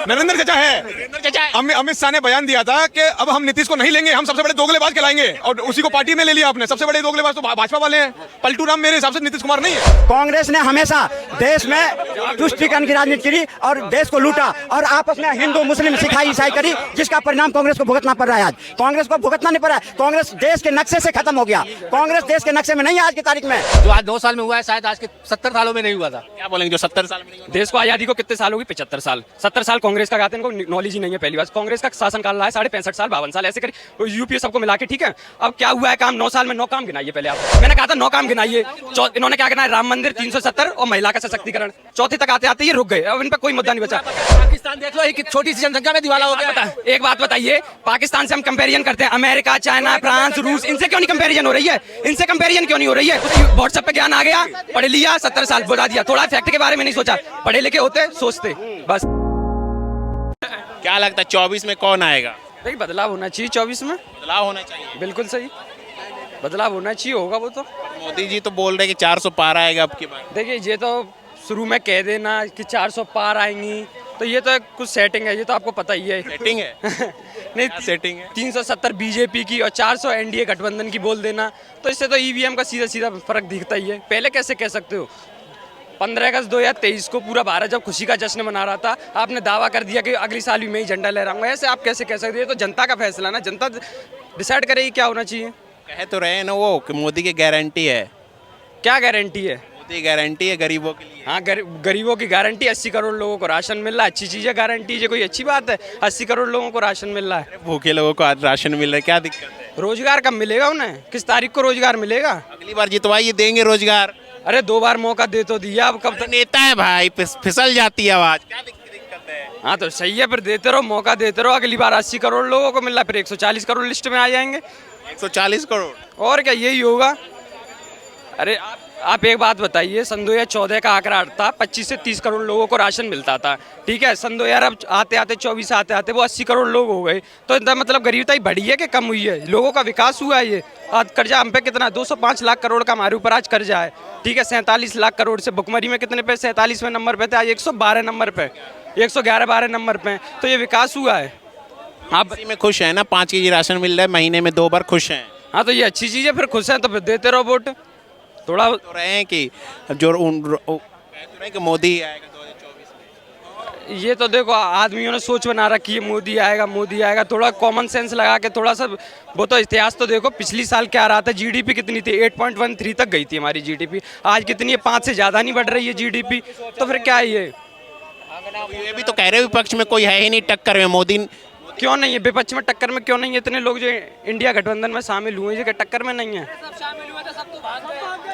नरेंद्र चचा है। अमित शाह ने बयान दिया था कि अब हम नीतीश को नहीं लेंगे, हम सबसे बड़े दोगलेबाज कहलाएंगे, और उसी को पार्टी में ले लिया आपने। सबसे बड़े दोगलेबाज तो भाजपा वाले हैं। पलटू राम मेरे हिसाब से नीतीश कुमार नहीं है। कांग्रेस ने हमेशा देश में तुष्टिकरण की राजनीति करी और देश को लूटा और आपस में हिंदू मुस्लिम सिखाई ईसाई करी, जिसका परिणाम कांग्रेस को भुगतना पड़ रहा है। आज कांग्रेस को भुगतना नहीं पड़ रहा है। कांग्रेस देश के नक्शे से खत्म हो गया। कांग्रेस देश के नक्शे में नहीं है आज की तारीख में। जो आज 2 साल में हुआ है शायद आज के 70 सालों में नहीं हुआ था। क्या बोलेंगे जो 70 साल में नहीं हुआ? देश को आजादी को कितने साल होगी? 75 साल। 70 साल कांग्रेस का गाते हैं, इनको नॉलेज ही नहीं है। पहली बात, कांग्रेस का शासन काल रहा है 65.5 साल 52 साल ऐसे करी यूपीए सबको मिला के, ठीक है। अब क्या हुआ है काम? 9 साल में 9 काम गिनाइए। पहले आप, मैंने कहा था 9 काम गिनाइए। इन्होंने क्या गिनाया? राम मंदिर 370 और महिला का सशक्तिकरण। चौथे तक आते आते ये रुक गए। अब इन पर कोई मुद्दा नहीं बचा। पाकिस्तान देख लो, एक छोटी सी जनसंख्या में दिवाला हो गया। एक बात बताइए, पाकिस्तान से हम कंपेरिजन करते हैं, अमेरिका, चाइना, फ्रांस, रूस, इनसे क्यों नहीं कंपेरिजन हो रही है? इनसे कंपेरिजन क्यों नहीं हो रही है? व्हाट्सएप पे ज्ञान आ गया, पढ़ लिया, 70 साल बुला दिया, थोड़ा फैक्ट के बारे में नहीं सोचा। पढ़े लिखे होते, सोचते, बस। क्या लगता है 24 में कौन आएगा? देखिए, बदलाव होना चाहिए 24 में। बदलाव होना चाहिए। बिल्कुल सही, बदलाव होना चाहिए, होगा वो तो। मोदी जी तो बोल रहे कि 400 पार आएगा अब की बार। देखिए, ये तो शुरू में कह देना कि 400 पार आएंगी, तो ये तो कुछ सेटिंग है, ये तो आपको पता ही है। सेटिंग है? नहीं, सेटिंग है। 370 बीजेपी की और 400 एनडीए गठबंधन की बोल देना, तो इससे तो ईवीएम का सीधा सीधा फर्क दिखता ही है। पहले कैसे कह सकते हो? 15 अगस्त 2023 को पूरा भारत जब खुशी का जश्न मना रहा था, आपने दावा कर दिया कि अगली साल भी मैं ही झंडा लहराऊंगा। ऐसे आप कैसे कह सकते हो? ये तो जनता का फैसला ना, जनता डिसाइड करेगी क्या होना चाहिए। कह तो रहे हैं ना वो कि मोदी की गारंटी है। क्या गारंटी है? मोदी गारंटी है गरीबों के लिए। हाँ, गरीबों की गारंटी। 80 करोड़ लोगों को राशन मिल रहा है, अच्छी चीज़ है। गारंटी ये कोई अच्छी बात है? 80 करोड़ लोगों को राशन मिल रहा है। भूखे लोगों को आज राशन मिल रहा है, क्या दिक्कत है? रोजगार कब मिलेगा उन्हें? किस तारीख को रोजगार मिलेगा? अगली बार जितवाइए, देंगे रोजगार। अरे 2 बार मौका दे तो दिया, अब कब तो नेता है भाई, फिसल जाती है आवाज। क्या दिक्कत है? हाँ, तो सही है, फिर देते रहो, मौका देते रहो। अगली बार 80 करोड़ लोगों को मिल रहा है, फिर 140 करोड़ लिस्ट में आ जाएंगे। 140 करोड़ और क्या, यही होगा। अरे आप एक बात बताइए, सन 2014 का आंकड़ा था 25 से 30 करोड़ लोगों को राशन मिलता था, ठीक है। सन 2000 अब आते आते 24 आते आते वो 80 करोड़ लोग हो गए। तो इतना मतलब गरीबता ही बढ़ी है कि कम हुई है? लोगों का विकास हुआ है। ये आज कर्जा हम पे कितना, 205 लाख करोड़ का हमारे ऊपर आज कर्जा है, ठीक है। 47 लाख करोड़ से भुखमरी में कितने पे? 47वें नंबर पे थे, आज 112 नंबर पे, 111-12 नंबर पे। तो ये विकास हुआ है। आप इसी में खुश हैं ना? 5 केजी राशन मिल रहा है महीने में 2 बार, खुश हैं? हाँ, तो ये अच्छी चीज़ है, फिर खुश हैं तो फिर देते रहो वोट। थोड़ा तो रहे हैं कि जो रहे कि मोदी आएगा 2024 में। ये तो देखो, आदमियों ने सोच बना रखी है मोदी आएगा, मोदी आएगा। थोड़ा कॉमन सेंस लगा के थोड़ा सा, वो तो इतिहास तो देखो, पिछली साल क्या रहा था, जीडीपी कितनी थी? 8.13 तक गई थी हमारी जीडीपी। आज कितनी है? 5 से ज़्यादा नहीं बढ़ रही है जीडीपी। तो फिर क्या है ये? ये भी तो कह रहे विपक्ष में कोई है ही नहीं टक्कर में। मोदी क्यों नहीं है विपक्ष में टक्कर में? क्यों नहीं है? इतने लोग जो इंडिया गठबंधन में शामिल हुए हैं, टक्कर में नहीं है।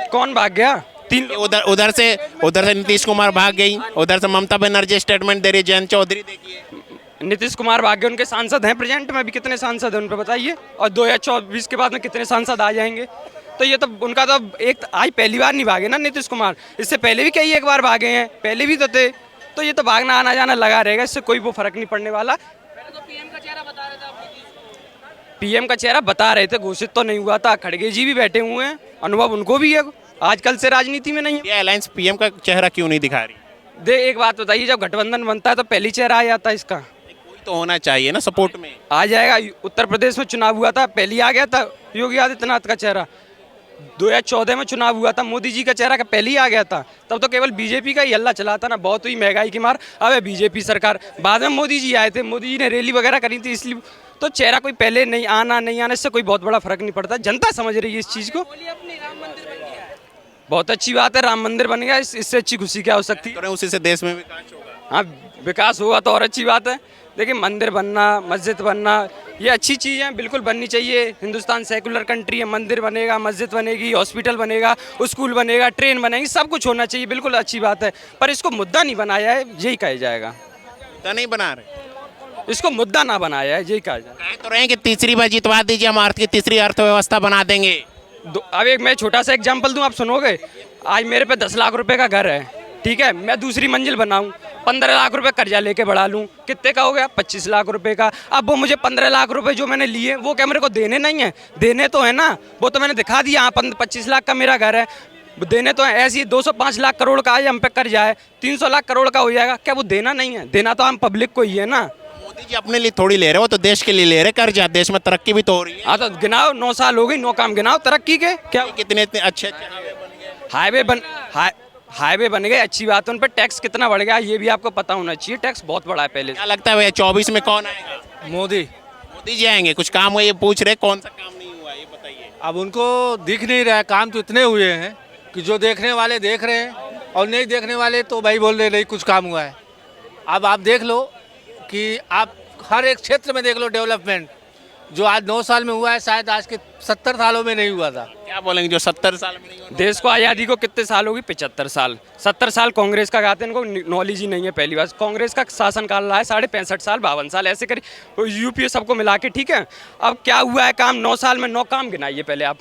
कौन भाग गया? उधर से नीतीश कुमार भाग गई, उधर से ममता बनर्जी स्टेटमेंट दे रही, जयंत चौधरी देखिए। नीतीश कुमार भाग गए, उनके सांसद हैं प्रेजेंट में भी। कितने सांसद हैं उन पे बताइए? और 2024 के बाद में कितने सांसद आ जाएंगे? तो ये तो उनका तो एक आज पहली बार नहीं भागे ना नीतीश कुमार, इससे पहले भी कई एक बार भागे हैं, पहले भी तो थे। तो ये तो भागना आना जाना लगा रहेगा, इससे कोई वो फर्क नहीं पड़ने वाला। पीएम का चेहरा बता रहे थे, घोषित तो नहीं हुआ था। खड़गे जी भी बैठे हुए हैं, अनुभव उनको भी है, आजकल से राजनीति में नहीं है। ये अलायंस पीएम का चेहरा क्यों नहीं दिखा रही? एक बात बताइए, जब गठबंधन बनता है तो पहली चेहरा आ जाता है इसका। कोई तो होना चाहिए ना सपोर्ट में। आ जाएगा। उत्तर प्रदेश में चुनाव हुआ था, पहले आ गया था योगी आदित्यनाथ का चेहरा। 2014 में चुनाव हुआ था, मोदी जी का चेहरा का पहले ही आ गया था। तब तो केवल बीजेपी का ही हल्ला चला था ना, बहुत हुई महंगाई की मार, अब है बीजेपी सरकार। बाद में मोदी जी आए थे, मोदी जी ने रैली वगैरह करी थी, इसलिए तो चेहरा कोई पहले नहीं आना इससे कोई बहुत बड़ा फर्क नहीं पड़ता। जनता समझ रही है इस चीज़ को। बहुत अच्छी बात है, राम मंदिर बन गया, इससे अच्छी खुशी क्या हो सकती है? उसी से देश में विकास होगा। हाँ, विकास होगा तो और अच्छी बात है। देखिए, मंदिर बनना, मस्जिद बनना, ये अच्छी चीज़ है, बिल्कुल बननी चाहिए। हिंदुस्तान सेकुलर कंट्री है, मंदिर बनेगा, मस्जिद बनेगी, हॉस्पिटल बनेगा, स्कूल बनेगा, ट्रेन बनेगी, सब कुछ होना चाहिए, बिल्कुल अच्छी बात है। पर इसको मुद्दा नहीं बनाया है, यही कहा जाएगा। मुद्दा नहीं बना रहे, इसको मुद्दा ना बनाया है, यही कहा जाएगा। तो रहे कि तीसरी बार जितवा दीजिए, हम अर्थ की तीसरी अर्थव्यवस्था बना देंगे। अब एक मैं छोटा सा एग्जाम्पल दूँ, आप सुनोगे। आज मेरे पे 10 लाख रुपए का घर है, ठीक है। मैं दूसरी मंजिल बनाऊं, 15 लाख रुपए कर्जा लेके बढ़ा लूं, कितने का हो गया? 25 लाख रुपए का। अब वो मुझे 15 लाख रुपए जो मैंने लिए, वो क्या मेरे को देने नहीं है? देने तो है ना, वो तो मैंने दिखा दिया। 25 लाख का मेरा घर है, देने तो है ऐसी 205 लाख करोड़ का आज हम पे कर जाए, 300 लाख करोड़ का हो जाएगा, क्या वो देना नहीं है? देना तो हम पब्लिक को ही है ना। मोदी जी अपने लिए थोड़ी ले रहे हो, तो देश के लिए ले रहे कर्जा, देश में तरक्की भी तो हो रही है। हाँ तो गिनाओ, 9 साल हो गई, 9 काम गिनाओ तरक्की के। क्या कितने इतने अच्छे हाईवे बन गए, अच्छी बात है। उन पर टैक्स कितना बढ़ गया ये भी आपको पता होना चाहिए। टैक्स बहुत बढ़ा है पहले से। क्या लगता है भैया 24 में कौन आएगा? मोदी। मोदी जी आएंगे। कुछ काम हुआ ये पूछ रहे, कौन सा काम नहीं हुआ ये बताइए। अब उनको दिख नहीं रहा है, काम तो इतने हुए हैं कि जो देखने वाले देख रहे हैं और नहीं देखने वाले तो भाई बोल रहे नहीं कुछ काम हुआ है। अब आप देख लो कि आप हर एक क्षेत्र में देख लो डेवलपमेंट, जो आज 9 साल में हुआ है शायद आज के 70 सालों में नहीं हुआ था। क्या बोलेंगे जो 70 साल में नहीं हुआ? देश को आज़ादी को कितने साल होगी? 75 साल। 70 साल कांग्रेस का कहते हैं, इनको नॉलेज ही नहीं है। पहली बात, कांग्रेस का शासन काल रहा है 65.5 साल, 52 साल ऐसे करी यूपीए सबको मिला के, ठीक है। अब क्या हुआ है काम? 9 साल में 9 काम गिनाइए पहले आप।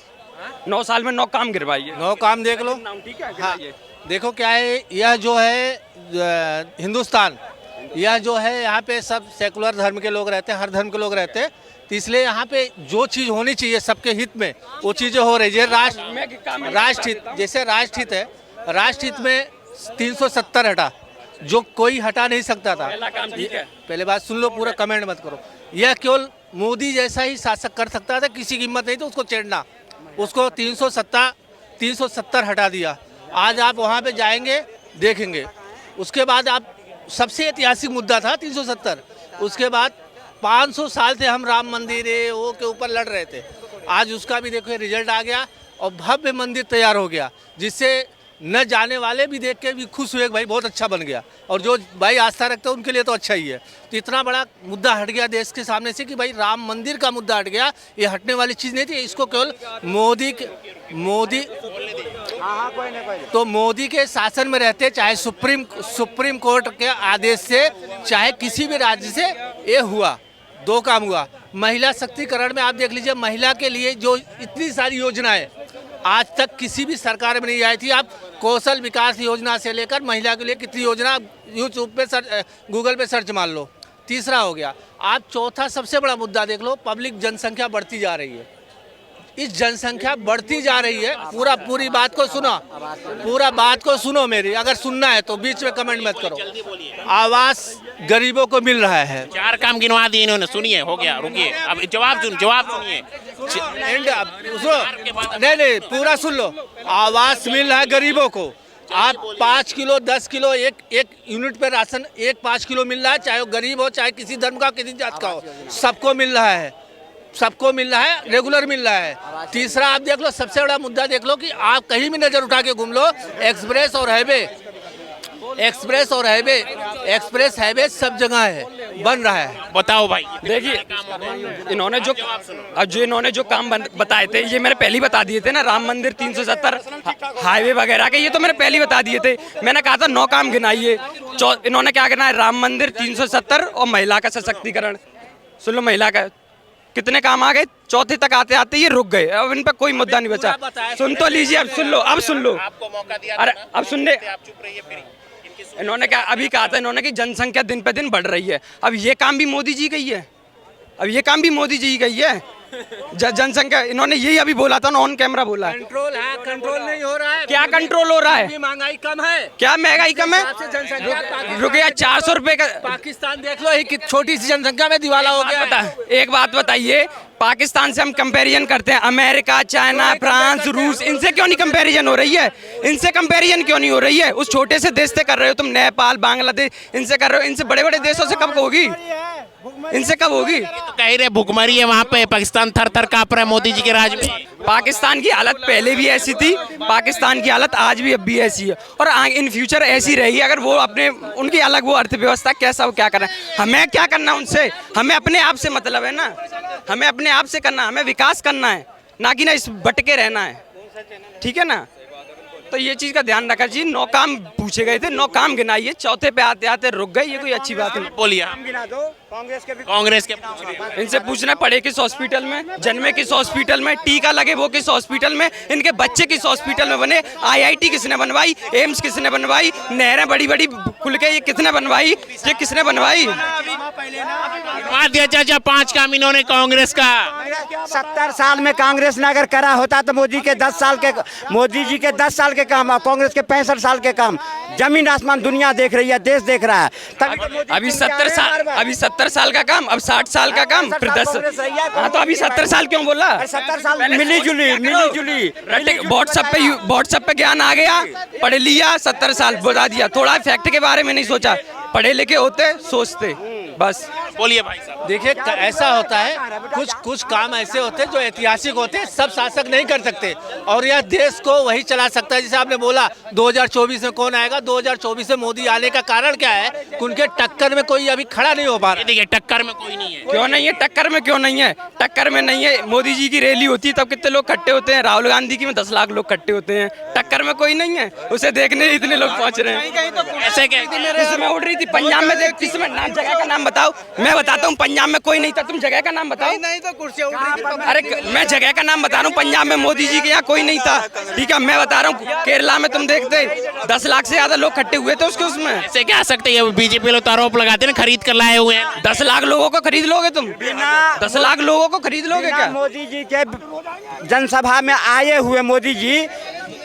9 साल में 9 काम गिरवाइए। 9 काम देख लो, ठीक है। हाँ, देखो क्या है, यह जो है हिंदुस्तान, यह जो है यहाँ पे सब सेकुलर धर्म के लोग रहते हैं, हर धर्म के लोग रहते हैं, तो इसलिए यहाँ पे जो चीज़ होनी चाहिए सबके हित में वो चीज़ें हो रही है। राष्ट्रहित, जैसे राष्ट्रहित है, राष्ट्रहित में 370 हटा, जो कोई हटा नहीं सकता था। पहले बात सुन लो, पूरा कमेंट मत करो। यह केवल मोदी जैसा ही शासक कर सकता था, किसी की हिम्मत नहीं थी उसको छेड़ना। उसको 370 हटा दिया। आज आप वहाँ पे जाएंगे देखेंगे। उसके बाद आप सबसे ऐतिहासिक मुद्दा था 370। उसके बाद 500 साल से हम राम मंदिर वो के ऊपर लड़ रहे थे। आज उसका भी देखो रिजल्ट आ गया और भव्य मंदिर तैयार हो गया, जिससे न जाने वाले भी देख के भी खुश हुए कि भाई बहुत अच्छा बन गया, और जो भाई आस्था रखते हैं उनके लिए तो अच्छा ही है। तो इतना बड़ा मुद्दा हट गया देश के सामने से कि भाई राम मंदिर का मुद्दा हट गया। ये हटने वाली चीज़ नहीं थी। इसको केवल मोदी के शासन में रहते, चाहे सुप्रीम कोर्ट के आदेश से, चाहे किसी भी राज्य से, ये हुआ 2 काम हुआ। महिला शक्तिकरण में आप देख लीजिए, महिला के लिए जो इतनी सारी योजनाएं आज तक किसी भी सरकार में नहीं आई थी। आप कौशल विकास योजना से लेकर महिला के लिए कितनी योजना यूट्यूब पे गूगल पे सर्च मार लो। तीसरा हो गया। आप चौथा सबसे बड़ा मुद्दा देख लो, पब्लिक जनसंख्या बढ़ती जा रही है। इस जनसंख्या बढ़ती जा रही है, पूरी बात को सुनो, पूरा बात को सुनो मेरी, अगर सुनना है तो बीच में कमेंट मत करो। आवास गरीबों को मिल रहा है। 4 काम गिनवा दिए इन्होंने, सुनिए, हो गया, रुकिए, अब जवाब सुनिए। नहीं, पूरा सुन लो। आवास मिल रहा है गरीबों को। आप 5 किलो 10 किलो एक यूनिट पे राशन 5 किलो मिल रहा है, चाहे वो गरीब हो, चाहे किसी धर्म का, किसी जात का हो, सबको मिल रहा है। सबको मिल रहा है, रेगुलर मिल रहा है। तीसरा आप देख लो, सबसे बड़ा मुद्दा देख लो कि आप कहीं भी नजर उठा के घूम लो, एक्सप्रेस हाईवे सब जगह है, बन रहा है। बताओ भाई। देखिए, इन्होंने जो काम बताए थे, ये मैंने पहले ही बता दिए थे ना। राम मंदिर 370, हाईवे वगैरह के, ये तो मैंने पहले ही बता दिए थे। मैंने कहा था 9 काम गिनाइए। इन्होंने क्या गिनाया? राम मंदिर 370 और महिला का सशक्तिकरण। सुन लो, महिला का कितने काम आ गए, चौथे तक आते आते ये रुक गए। अब इन पर कोई मुद्दा नहीं बचा। सुन तो लीजिए, अब सुन लो। आपको मौका दिया, अरे अब सुनने, आप चुप रहिए फिर। इन्होंने क्या अभी कहा था, इन्होंने कि जनसंख्या दिन पे दिन बढ़ रही है। अब ये काम भी मोदी जी का ही है। जनसंख्या, इन्होंने यही अभी बोला था ना, ऑन कैमरा बोला है। कंट्रोल नहीं हो रहा है। क्या कंट्रोल हो रहा है? महंगाई कम है। क्या महंगाई कम है? रुकिए, 400 रुपए का पाकिस्तान देख लो, एक छोटी सी जनसंख्या में दिवाला हो गया। एक बात बताइए, पाकिस्तान से हम कंपैरिजन करते हैं, अमेरिका, चाइना, फ्रांस, रूस, इनसे क्यों नहीं कंपैरिजन हो रही है? इनसे कंपैरिजन क्यों नहीं हो रही है? उस छोटे से देश से कर रहे हो तुम, नेपाल, बांग्लादेश, इनसे कर रहे हो। इनसे बड़े बड़े देशों से कब होगी? इनसे कब होगी? तो कह रहे भुखमरी है वहाँ पे, पाकिस्तान थर-थर कांप रहा है मोदी जी के राज में। पाकिस्तान की हालत पहले भी ऐसी थी, पाकिस्तान की हालत आज भी अब भी ऐसी है, और इन फ्यूचर ऐसी रहेगी। अगर वो उनकी अलग वो अर्थव्यवस्था कैसा, वो क्या कर रहे हैं, हमें क्या करना उनसे? हमें अपने आप से मतलब है ना, हमें अपने आप से करना, हमें विकास करना है, ना कि ना इस भटके रहना है। ठीक है ना? तो ये चीज का ध्यान रखा चाहिए। 9 काम पूछे गए थे, 9 काम गिनाइए, चौथे पे आते आते रुक गए, ये कोई अच्छी बात नहीं। बोलिए। कांग्रेस के इनसे पूछना पड़े किस हॉस्पिटल में जन्मे, किस हॉस्पिटल में टीका लगे, वो किस हॉस्पिटल में, इनके बच्चे किस हॉस्पिटल में बने, IIT किसने बनवाई, एम्स किसने बनवाई, नहरें बड़ी बड़ी खुल के ये किसने बनवाई, ये किसने बनवाई? गिनवा दिया चाचा 5 काम इन्होंने कांग्रेस का। 70 साल में कांग्रेस ने अगर करा होता तो मोदी जी के 10 साल के काम और कांग्रेस के 65 साल के काम, जमीन आसमान दुनिया देख रही है, देश देख रहा है। तभी तो मोदी अभी जी 70 क्या साल, है बार-बार? अभी 70 साल का काम, अब 60 साल का काम, फिर 10। हाँ तो अभी 70 साल क्यों बोला? 70 साल मिली जुली व्हाट्सएप पे ज्ञान आ गया, पढ़ लिया, 70 साल बता दिया, थोड़ा फैक्ट के बारे में नहीं सोचा। पढ़े लिखे होते, सोचते, बस। बोलिए भाई साहब। देखिए ऐसा होता है, कुछ काम ऐसे होते हैं जो ऐतिहासिक होते हैं, सब शासक नहीं कर सकते, और यह देश को वही चला सकता है। जैसे आपने बोला 2024 में कौन आएगा, 2024 में मोदी आने का कारण क्या है? उनके टक्कर में कोई अभी खड़ा नहीं हो पा रहा। देखिए टक्कर में कोई नहीं है। क्यों नहीं है टक्कर में? क्यों नहीं है टक्कर में? नहीं है। मोदी जी की रैली होती है तब कितने लोग इकट्ठे होते हैं, राहुल गांधी की में 10 लाख लोग इकट्ठे होते हैं। टक्कर में कोई नहीं है, उसे देखने इतने लोग पहुंच रहे हैं। ऐसे क्या? किसमें उड़ रही थी पंजाब में? देख किसमें, नाम जगह का नाम बताओ। मैं बताता हूँ पंजाब में कोई नहीं था, तुम जगह का नाम बताओ। नहीं तो कुर्सियां उड़ रही थी। अरे मैं जगह का नाम बता रहा हूँ, पंजाब में मोदी जी के यहाँ कोई नहीं था, ठीक है? मैं बता रहा हूँ केरला में तुम देखते 10 लाख से ज्यादा लोग इकट्ठे हुए थे उसमें। ऐसे क्या सकते हैं? बीजेपी लोग तो आरोप लगाते हैं ना, खरीद कर लाए हुए हैं। 10 लाख लोगों को खरीद लोगे तुम? 10 लाख लोगों को खरीद लोगे क्या? मोदी जी के जनसभा में आए हुए मोदी जी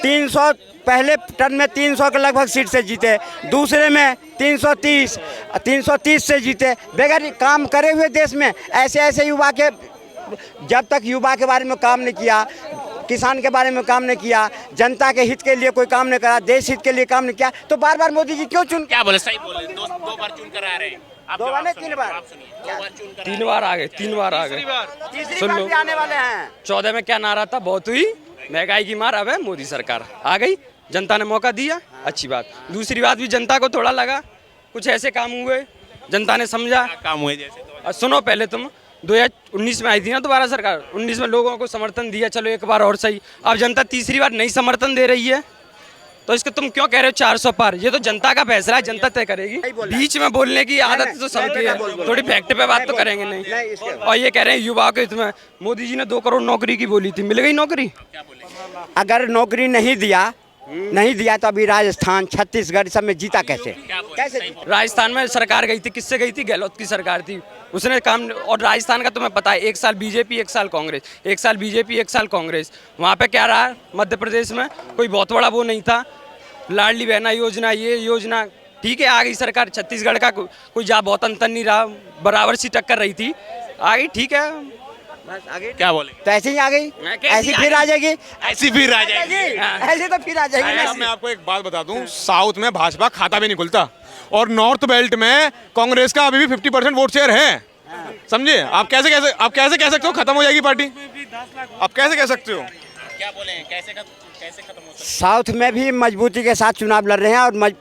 300 पहले टर्म में 300 के लगभग सीट से जीते, दूसरे में 330 से जीते। बगैर काम करे हुए देश में ऐसे युवा के, जब तक युवा के बारे में काम नहीं किया, किसान के बारे में काम नहीं किया, जनता के हित के लिए कोई काम नहीं करा, देश हित के लिए काम नहीं किया, तो बार बार मोदी जी क्यों चुन? क्या बोले? सही बोले। दो बार चुन कर आ रहे हैं। आप 2 बार नहीं, 3 बार। आप सुनिए, 2 बार चुन कर 3 बार आ गए, 3 बार आ गए। तीसरी सुन बार लो। भी आने वाले हैं। 14 में क्या नारा था? बहुत हुई महंगाई की मार, अब है मोदी सरकार आ गई, जनता ने मौका दिया, अच्छी बात। दूसरी बात भी जनता को थोड़ा लगा, कुछ ऐसे काम हुए, जनता ने समझा। काम हुए जैसे तो। सुनो पहले तुम, 2019 में आई थी ना दोबारा सरकार, 19 में लोगों को समर्थन दिया, चलो एक बार और सही। अब जनता तीसरी बार नहीं समर्थन दे रही है, तो इसको तुम क्यों कह रहे हो 400 पार? ये तो जनता का फैसला है, जनता तय करेगी। बीच में बोलने की आदत तो सबकी है, थोड़ी फैक्ट पे बात तो करेंगे नहीं। और ये कह रहे हैं युवाओं के इसमें, मोदी जी ने 2 करोड़ नौकरी की बोली थी, मिल गई नौकरी? अगर नौकरी नहीं दिया तो अभी राजस्थान, छत्तीसगढ़ सब में जीता कैसे? जीता? राजस्थान में सरकार गई थी, किससे गई थी? गहलोत की सरकार थी, उसने काम। और राजस्थान का तुम्हें पता है, 1 साल बीजेपी 1 साल कांग्रेस, 1 साल बीजेपी 1 साल कांग्रेस। वहाँ पे क्या रहा? मध्य प्रदेश में कोई बहुत बड़ा वो नहीं था, लाडली बहना योजना, ये योजना, ठीक है आ गई सरकार। छत्तीसगढ़ का कोई जा बहुत अंतर नहीं रहा, बराबर सी टक्कर रही थी, आ गई, ठीक है बस आगे क्या बोले? तो ऐसे ही आ गई, कैसी ऐसी फिर आ जाएगी, ऐसी फिर आ जाएगी। ऐसे तो फिर आ जाएगी ना। मैं आपको एक बात बता दूं, साउथ में भाजपा खाता भी नहीं खुलता, और नॉर्थ बेल्ट में कांग्रेस का अभी भी 50% वोट शेयर है, समझे? आप कैसे कह सकते हो खत्म हो जाएगी पार्टी? आप कैसे कह सकते हो? क्या बोले? कैसे खत्म हो सकता साउथ में भी मजबूती के साथ चुनाव लड़ रहे हैं, और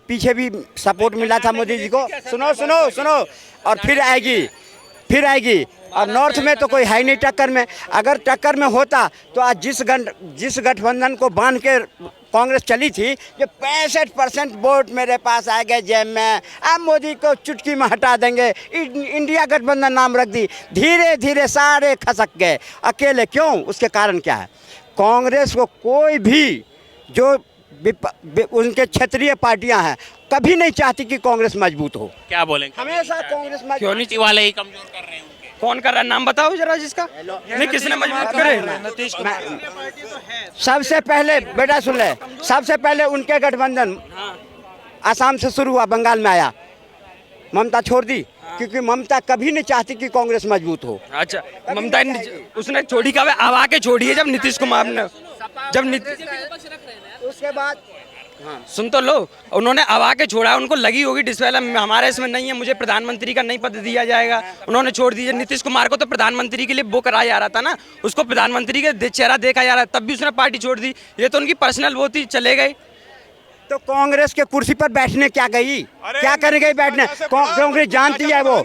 पीछे भी सपोर्ट मिला था मोदी जी को। सुनो, और फिर आएगी। और नॉर्थ में तो कोई है नहीं टक्कर में। अगर टक्कर में होता तो आज जिस गठबंधन को बांध के कांग्रेस चली थी, जो 65% वोट मेरे पास आ गए जेब में, अब मोदी को चुटकी में हटा देंगे, इंडिया गठबंधन नाम रख दी, धीरे धीरे सारे खसक गए अकेले। क्यों? उसके कारण क्या है? कांग्रेस को कोई भी जो उनके क्षेत्रीय पार्टियां हैं कभी नहीं चाहती कि कांग्रेस मजबूत हो। क्या बोले? हमेशा कांग्रेस क्यों मजबूत। नहीं? वाले ही कमजोर कर रहे हैं उनके। कौन कर रहा है? नाम बताओ जरा जिसका नहीं, किसने मजबूत करे? सबसे पहले बेटा सुन ले, सबसे पहले उनके गठबंधन आसाम से शुरू हुआ, बंगाल में आया, ममता छोड़ दी, क्योंकि ममता कभी नहीं चाहती कि कांग्रेस मजबूत हो। अच्छा, ममता उसने छोड़ी कब? अब आके छोड़ी है जब नीतीश कुमार ने, उसके बाद सुन तो लो, उन्होंने अब आके छोड़ा, उनको लगी होगी डिस्प्ले हमारे इसमें नहीं है, मुझे प्रधानमंत्री का नहीं पद दिया जाएगा, उन्होंने छोड़ दिया। नीतीश कुमार को तो प्रधानमंत्री के लिए वो कराया जा रहा था ना, उसको प्रधानमंत्री के चेहरा देखा जा रहा, तब भी उसने पार्टी छोड़ दी। ये तो उनकी पर्सनल वो थी, चले गए। तो कांग्रेस के कुर्सी पर बैठने क्या गई? क्या करने गई बैठने? कांग्रेस जानती है वो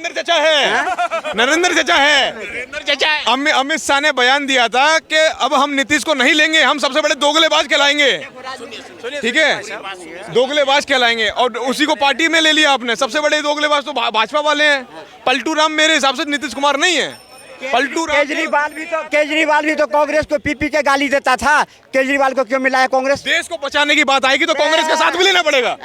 नरेंद्र चचा है। अमित शाह ने बयान दिया था कि अब हम नीतीश को नहीं लेंगे, हम सबसे बड़े दोगलेबाज कहलाएंगे, ठीक है? दोगलेबाज कहलाएंगे, और उसी को पार्टी में ले लिया आपने। सबसे बड़े दोगलेबाज तो भाजपा वाले हैं। पलटू राम मेरे हिसाब से नीतीश कुमार नहीं है, पलटू राम केजरीवाल भी तो कांग्रेस को पी के गाली देता था। केजरीवाल को क्यों मिला है कांग्रेस? देश को बचाने की बात आएगी तो कांग्रेस के साथ भी लेना पड़ेगा।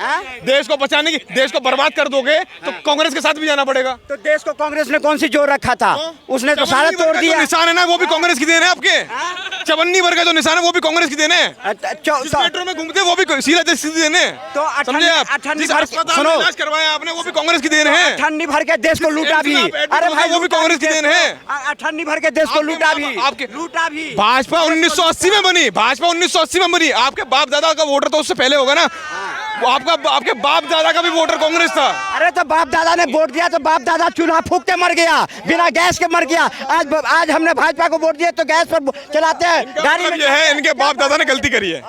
देश को बचाने की, देश को बर्बाद कर दोगे तो कांग्रेस के साथ भी जाना पड़ेगा। तो देश को कांग्रेस ने कौन सी जोर रखा था? उसने तो सारा तोड़ दिया। निशान है ना, वो भी कांग्रेस की देन है। आपके चवन्नी वर्ग का जो निशान है वो भी कांग्रेस की देन है। मेट्रो में घूमते वो भी सीधा देश की देन है। तो समझे आप? जिस अस्पताल में इलाज करवाया आपने वो भी कांग्रेस की देन है। अठन्नी भर के देश को लूटा भी। अरे भाई वो भी कांग्रेस की देन है। अठन्नी भर के देश को लूटा भी। आपके लूटा भी। भाजपा 1980 में बनी, भाजपा 1980 में बनी। आपके बाप दादा का वोटर तो उससे पहले होगा ना। वो आपके बाप दादा का भी वोटर कांग्रेस था। अरे तो बाप दादा ने वोट दिया तो बाप दादा चूल्हा फूंक के मर गया, बिना गैस के मर गया। आज हमने भाजपा को वोट दिया तो गैस पर चलाते हैं गाड़ी में। ये है इनके बाप दादा ने गलती करी है,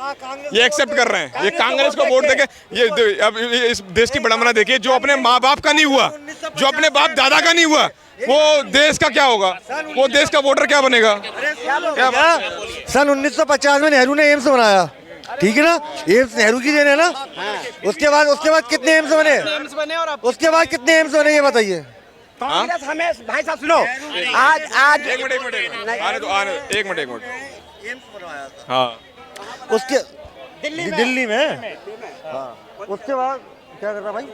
ये एक्सेप्ट कर रहे हैं। ये कांग्रेस को वोट देके ये अब इस देश की बड़ामना देखिए। जो अपने माँ बाप का नहीं हुआ, जो अपने बाप दादा का नहीं हुआ, वो देश का क्या होगा? वो देश का वोटर क्या बनेगा? सन 1950 में नेहरू ने एम्स बनाया, ठीक है ना? एम्स नेहरू की देन है ना। उसके बाद कितने एम्स बने? उसके बाद कितने एम्स बने ये बताइए। कांग्रेस हमें, भाई साहब सुनो, आज एक मिनट एक मिनट। हाँ, उसके दिल्ली में। हाँ, उसके बाद क्या कर रहा भाई?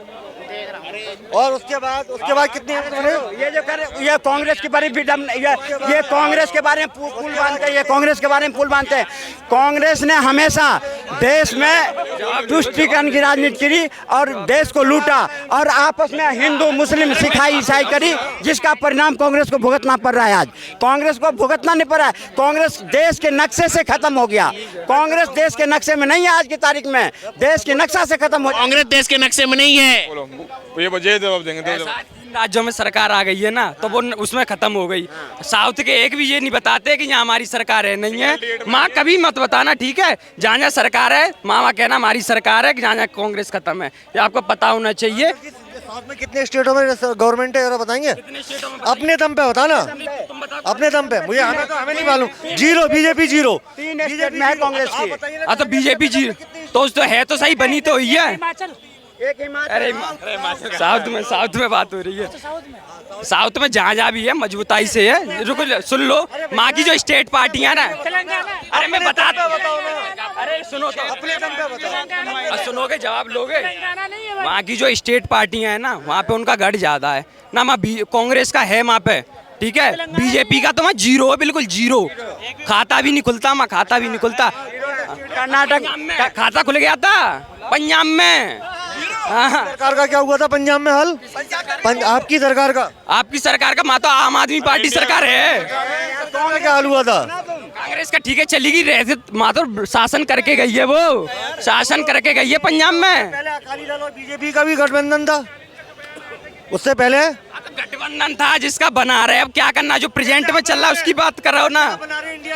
और उसके बाद कितने एम्स बने? ये जो करे ये कांग्रेस के बारे में ये कांग्रेस के बारे में पुल बांधते हैं। ये कांग्रेस के बारे में पुल बांधते हैं। कांग्रेस ने हमेशा देश में तुष्टिकरण की राजनीति करी और देश को लूटा और आपस में हिंदू मुस्लिम सिखाई ईसाई करी, जिसका परिणाम कांग्रेस को भुगतना पड़ रहा है। आज कांग्रेस को भुगतना नहीं पड़ रहा है। कांग्रेस देश के नक्शे से खत्म हो गया। कांग्रेस देश के नक्शे में नहीं है। आज की तारीख में देश के नक्शा से खत्म हो। कांग्रेस देश के नक्शे में नहीं है। ये बजे जवाब देंगे। राज्यों में सरकार आ गई है ना, तो वो उसमें खत्म हो गई। साउथ के एक भी ये नहीं बताते कि यहाँ हमारी सरकार है, नहीं है। माँ कभी मत बताना, ठीक है? जहाँ जहाँ सरकार है मामा कहना हमारी सरकार है, जहाँ जहाँ कांग्रेस खत्म है, ये आपको पता होना चाहिए। साउथ में कितने स्टेटों में गवर्नमेंट है जरा बताएंगे? अपने दम पे बताना, अपने दम पे। मुझे हमें नहीं मालूम। Zero, BJP zero. 3 स्टेट में है कांग्रेस की। हाँ तो बीजेपी जी तो है तो सही, बनी तो हुई है। अरे साउथ में बात हो रही है। साउथ में जहाँ भी है मजबूताई से है। रुको सुन लो, माँ की जो स्टेट पार्टियां ना, अरे मैं बताता, अरे सुनो तो, सुनोगे जवाब लोगे। वहाँ की जो स्टेट पार्टियां है ना, वहाँ पे उनका गढ़ ज्यादा है ना। वहाँ कांग्रेस का है वहाँ पे, ठीक है? बीजेपी का तो वहाँ जीरो है, बिल्कुल जीरो। खाता भी नहीं खुलता वहाँ, खाता भी नहीं खुलता। कर्नाटक खाता खुल गया था पंजाब में। सरकार का क्या हुआ था पंजाब में हाल? आपकी सरकार का माँ तो आम आदमी पार्टी सरकार है। क्या हाल हुआ था? कांग्रेस का ठीक है चलेगी, रहे माँ तो शासन करके गई है, वो शासन करके गई है पंजाब में। पहले अकाली दल और बीजेपी का भी गठबंधन था, उससे पहले गठबंधन था जिसका बना रहे। अब क्या करना, जो प्रेजेंट में चल रहा है उसकी बात कर रहा हो ना।